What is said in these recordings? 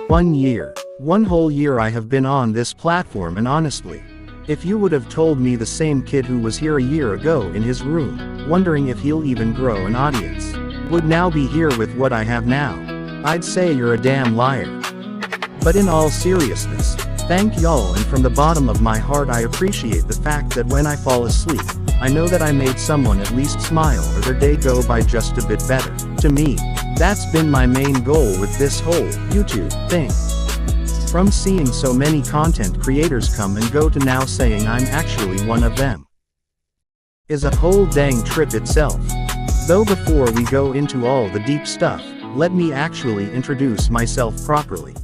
1 year. 1 whole year I have been on this platform, and honestly, if you would have told me the same kid who was here a year ago in his room, wondering if he'll even grow an audience, would now be here with what I have now, I'd say you're a damn liar. But in all seriousness, thank y'all, and from the bottom of my heart I appreciate the fact that when I fall asleep, I know that I made someone at least smile or their day go by just a bit better. To me, that's been my main goal with this whole YouTube thing. From seeing so many content creators come and go to now saying I'm actually one of them is a whole dang trip itself. Though before we go into all the deep stuff, let me actually introduce myself properly.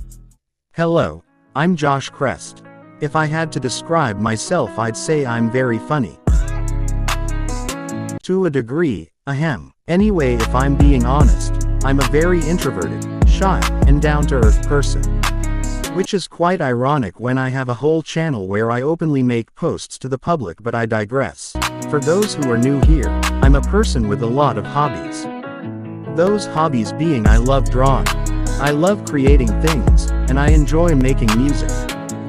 Hello, I'm Josh Chrest. If I had to describe myself, I'd say I'm very funny. To a degree, ahem. Anyway, if I'm being honest, I'm a very introverted, shy, and down-to-earth person. Which is quite ironic when I have a whole channel where I openly make posts to the public, but I digress. For those who are new here, I'm a person with a lot of hobbies. Those hobbies being I love drawing, I love creating things, and I enjoy making music.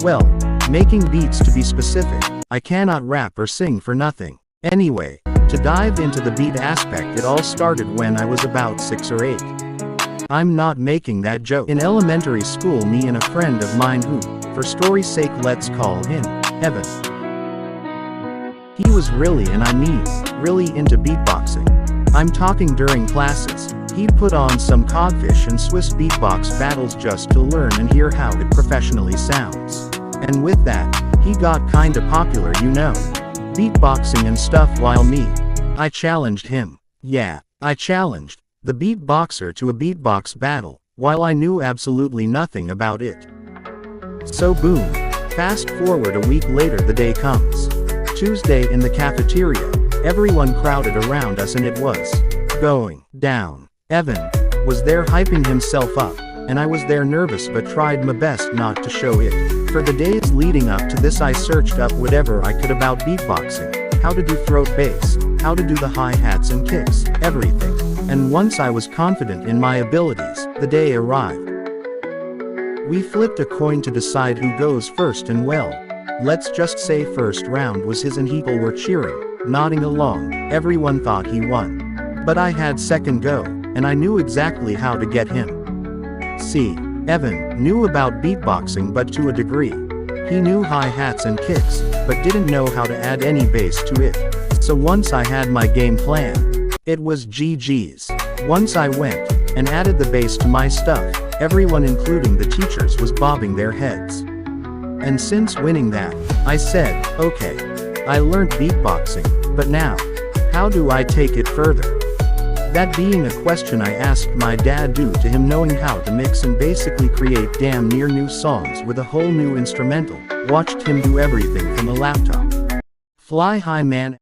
Well, making beats to be specific. I cannot rap or sing for nothing. Anyway, to dive into the beat aspect, it all started when I was about 6 or 8. I'm not making that joke. In elementary school, me and a friend of mine who, for story's sake let's call him Evan. He was really, and I mean, really into beatboxing. I'm talking during classes, he'd put on some codfish and Swiss beatbox battles just to learn and hear how it professionally sounds. And with that, he got kinda popular, you know, beatboxing and stuff, while me, I challenged him. Yeah, I challenged the beatboxer to a beatbox battle, while I knew absolutely nothing about it. So boom, fast forward a week later, the day comes. Tuesday in the cafeteria, everyone crowded around us and it was going down. Evan was there hyping himself up, and I was there nervous but tried my best not to show it. For the days leading up to this, I searched up whatever I could about beatboxing, how to do throat bass, how to do the hi-hats and kicks, everything. And once I was confident in my abilities, the day arrived. We flipped a coin to decide who goes first, and well, let's just say first round was his and people were cheering, nodding along, everyone thought he won. But I had second go, and I knew exactly how to get him. See, Evan knew about beatboxing but to a degree. He knew hi-hats and kicks, but didn't know how to add any bass to it. So once I had my game plan, it was G-Eazy. Once I went and added the bass to my stuff, everyone including the teachers was bobbing their heads. And since winning that, I said, okay, I learned beatboxing, but now, how do I take it further? That being a question I asked my dad due to him knowing how to mix and basically create damn near new songs with a whole new instrumental. Watched him do everything from a laptop. Fly high, man.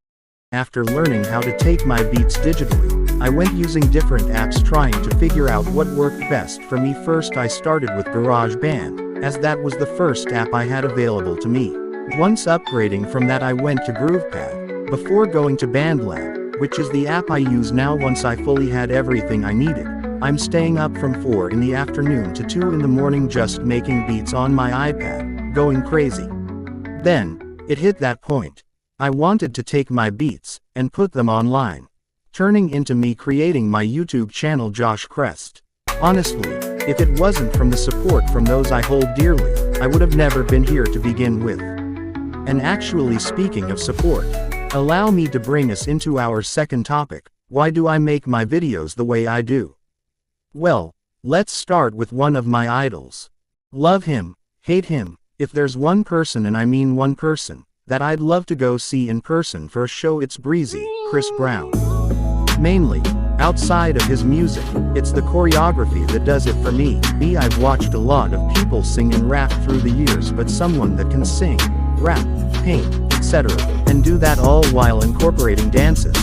After learning how to take my beats digitally, I went using different apps trying to figure out what worked best for me. First I started with GarageBand, as that was the first app I had available to me. Once upgrading from that, I went to GroovePad, before going to BandLab, which is the app I use now. Once I fully had everything I needed, I'm staying up from 4 in the afternoon to 2 in the morning just making beats on my iPad, going crazy. Then, it hit that point. I wanted to take my beats and put them online, turning into me creating my YouTube channel Josh Chrest. Honestly, if it wasn't from the support from those I hold dearly, I would have never been here to begin with. And actually, speaking of support, allow me to bring us into our second topic. Why do I make my videos the way I do? Well, let's start with one of my idols. Love him, hate him, if there's one person, and I mean one person, that I'd love to go see in person for a show, it's Breezy, Chris Brown. Mainly, outside of his music, it's the choreography that does it for me. I've watched a lot of people sing and rap through the years, but someone that can sing, rap, paint, etc., and do that all while incorporating dances.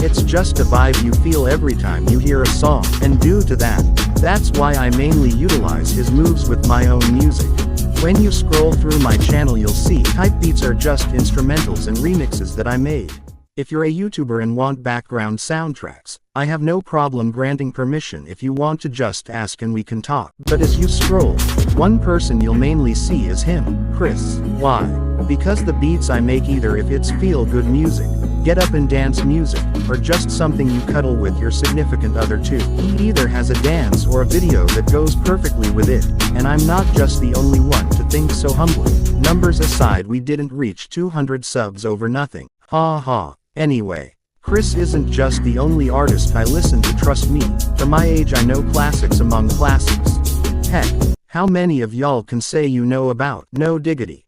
It's just a vibe you feel every time you hear a song, and due to that, that's why I mainly utilize his moves with my own music. When you scroll through my channel, you'll see type beats are just instrumentals and remixes that I made. If you're a YouTuber and want background soundtracks, I have no problem granting permission if you want to just ask and we can talk. But as you scroll, one person you'll mainly see is him, Chrest. Why? Because the beats I make, either if it's feel-good music, get up and dance music, or just something you cuddle with your significant other to, he either has a dance or a video that goes perfectly with it, and I'm not just the only one to think so humbly. Numbers aside, we didn't reach 200 subs over nothing. Ha ha. Anyway, Chrest isn't just the only artist I listen to, trust me. For my age I know classics among classics. Heck, how many of y'all can say you know about No Diggity?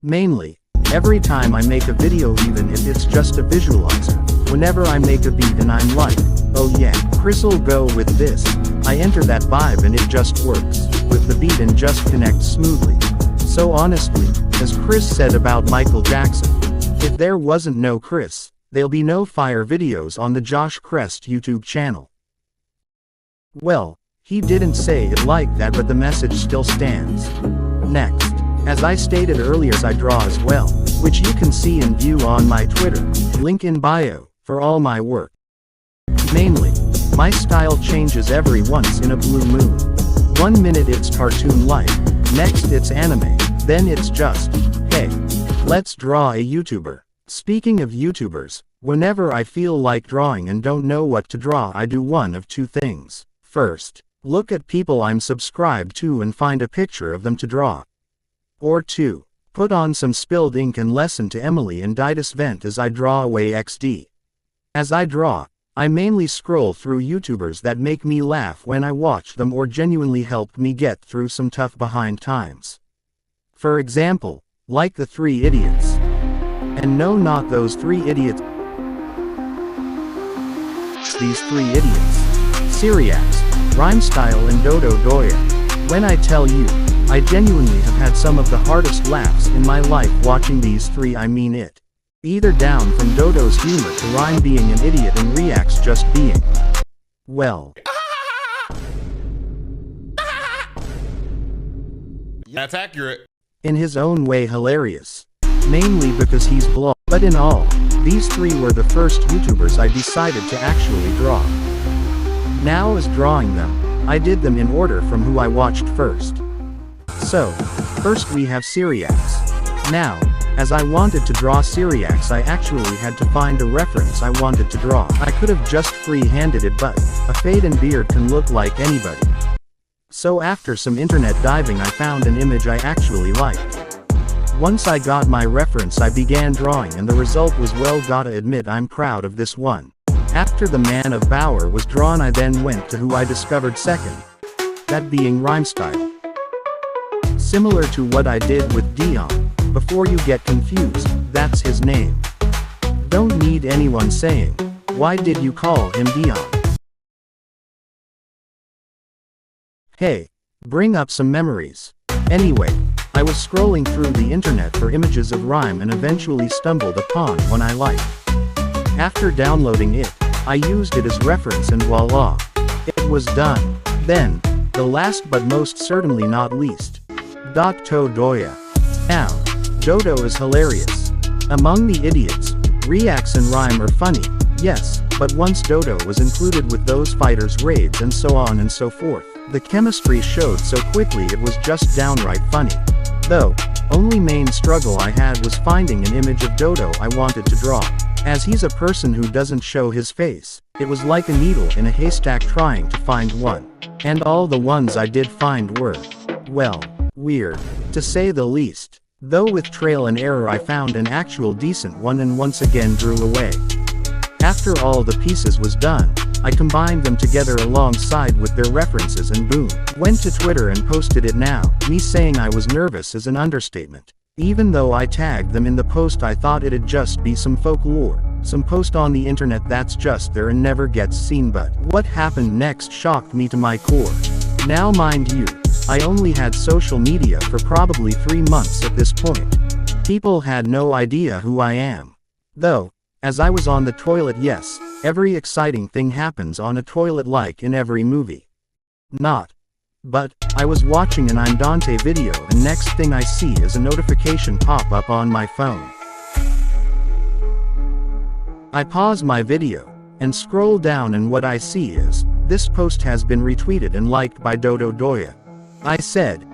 Mainly, every time I make a video, even if it's just a visualizer, whenever I make a beat and I'm like, oh yeah, Chrest'll go with this, I enter that vibe and it just works with the beat and just connects smoothly. So honestly, as Chrest said about Michael Jackson, if there wasn't no Chrest, there'll be no fire videos on the Josh Chrest YouTube channel. Well, he didn't say it like that, but the message still stands. Next, as I stated earlier, I draw as well, which you can see and view on my Twitter, link in bio, for all my work. Mainly, my style changes every once in a blue moon. 1 minute it's cartoon-like, next it's anime, then it's just, hey, let's draw a YouTuber. Speaking of YouTubers, whenever I feel like drawing and don't know what to draw, I do one of two things. First, look at people I'm subscribed to and find a picture of them to draw. Or 2, put on some spilled ink and listen to Emily and Ditus vent as I draw away XD. As I draw, I mainly scroll through YouTubers that make me laugh when I watch them or genuinely help me get through some tough behind times. For example, like the 3 idiots. And no, not those 3 idiots. These 3 idiots. Syriacs, Rhymestyle and Dodo Doya. When I tell you, I genuinely have had some of the hardest laughs in my life watching these 3, I mean it. Either down from Dodo's humor to Rhyme being an idiot and Reacts just being, well, that's accurate. In his own way hilarious. Mainly because he's blonde. But in all, these 3 were the first YouTubers I decided to actually draw. Now as drawing them, I did them in order from who I watched first. So, first we have Syriacs. Now, as I wanted to draw Syriacs, I actually had to find a reference I wanted to draw. I could have just free-handed it, but a fade and beard can look like anybody. So after some internet diving, I found an image I actually liked. Once I got my reference, I began drawing and the result was, well, gotta admit I'm proud of this one. After the Man of Bauer was drawn, I then went to who I discovered second. That being Rhymestyle. Similar to what I did with Dion. Before you get confused, that's his name. Don't need anyone saying, why did you call him Dion? Hey, bring up some memories. Anyway, I was scrolling through the internet for images of Rhyme and eventually stumbled upon one I liked. After downloading it, I used it as reference and voila! It was done. Then, the last but most certainly not least, Dodo Doya. Now, Dodo is hilarious. Among the idiots, Reacts and Rhyme are funny, yes, but once Dodo was included with those fighters' raids and so on and so forth, the chemistry showed so quickly it was just downright funny. Though, only main struggle I had was finding an image of Dodo I wanted to draw. As he's a person who doesn't show his face, it was like a needle in a haystack trying to find one. And all the ones I did find were, well, weird, to say the least. Though with trial and error I found an actual decent one and once again drew away. After all the pieces was done, I combined them together alongside with their references and boom, went to Twitter and posted it. Now, me saying I was nervous is an understatement. Even though I tagged them in the post, I thought it'd just be some folklore, some post on the internet that's just there and never gets seen, but what happened next shocked me to my core. Now mind you, I only had social media for probably 3 months at this point. People had no idea who I am. Though, as I was on the toilet, yes, every exciting thing happens on a toilet like in every movie. Not. But, I was watching an I'm Dante video and next thing I see is a notification pop up on my phone. I pause my video, and scroll down and what I see is, this post has been retweeted and liked by Dodo Doya. I said,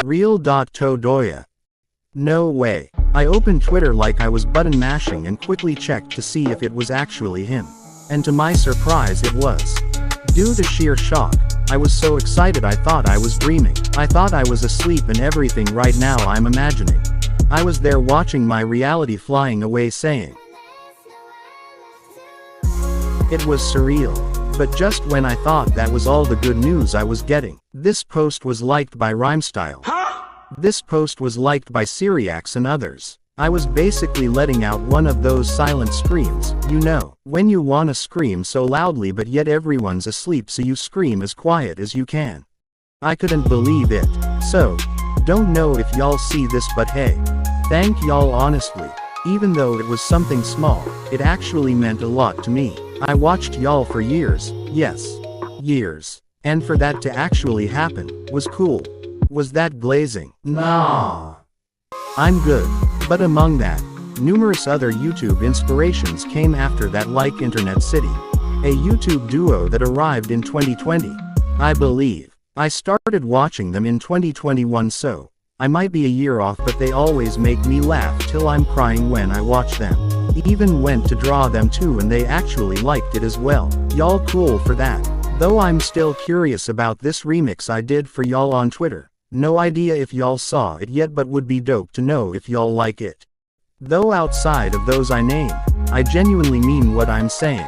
Real.Todoya. No way. I opened Twitter like I was button mashing and quickly checked to see if it was actually him. And to my surprise it was. Due to sheer shock, I was so excited I thought I was dreaming. I thought I was asleep and everything right now I'm imagining. I was there watching my reality flying away saying. It was surreal. But just when I thought that was all the good news I was getting, this post was liked by Rhymestyle. This post was liked by Syriacs and others. I was basically letting out one of those silent screams, you know, when you wanna scream so loudly but yet everyone's asleep so you scream as quiet as you can. I couldn't believe it. So, don't know if y'all see this but hey. Thank y'all honestly. Even though it was something small, it actually meant a lot to me. I watched y'all for years, yes. Years. And for that to actually happen, was cool. Was that glazing? Nah. I'm good. But among that, numerous other YouTube inspirations came after that like Internet City. A YouTube duo that arrived in 2020. I believe. I started watching them in 2021 so, I might be a year off but they always make me laugh till I'm crying when I watch them. Even went to draw them too and they actually liked it as well. Y'all cool for that. Though I'm still curious about this remix I did for y'all on Twitter. No idea if y'all saw it yet but would be dope to know if y'all like it. Though outside of those I named, I genuinely mean what I'm saying.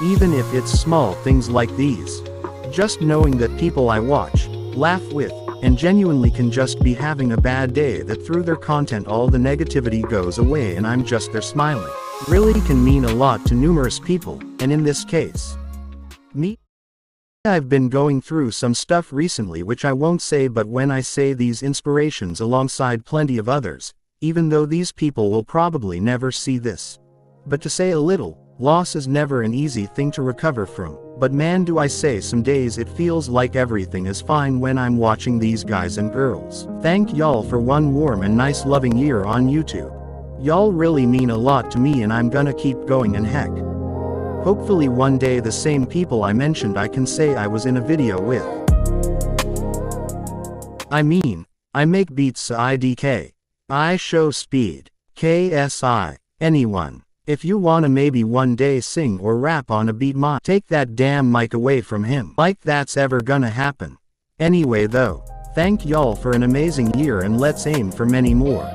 Even if it's small things like these. Just knowing that people I watch, laugh with, and genuinely can just be having a bad day that through their content all the negativity goes away and I'm just there smiling. Really can mean a lot to numerous people, and in this case, me. I've been going through some stuff recently which I won't say but when I say these inspirations alongside plenty of others, even though these people will probably never see this. But to say a little, loss is never an easy thing to recover from, but man do I say some days it feels like everything is fine when I'm watching these guys and girls. Thank y'all for one warm and nice loving year on YouTube. Y'all really mean a lot to me and I'm gonna keep going and heck. Hopefully one day the same people I mentioned I can say I was in a video with. I mean, I make beats IDK. I show speed. KSI. Anyone. If you wanna maybe one day sing or rap on a beat take that damn mic away from him. Like that's ever gonna happen. Anyway though, thank y'all for an amazing year and let's aim for many more.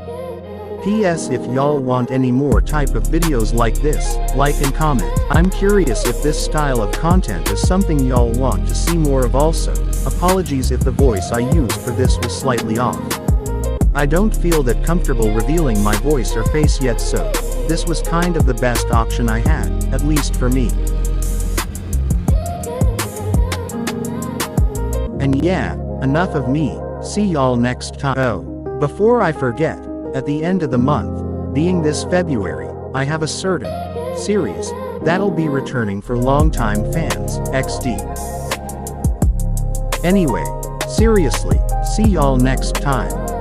PS if y'all want any more type of videos like this, like and comment. I'm curious if this style of content is something y'all want to see more of also. Apologies if the voice I used for this was slightly off. I don't feel that comfortable revealing my voice or face yet so, this was kind of the best option I had, at least for me. And yeah, enough of me, see y'all next time. Oh, before I forget, at the end of the month, being this February, I have a certain series that'll be returning for longtime fans, XD. Anyway, seriously, see y'all next time.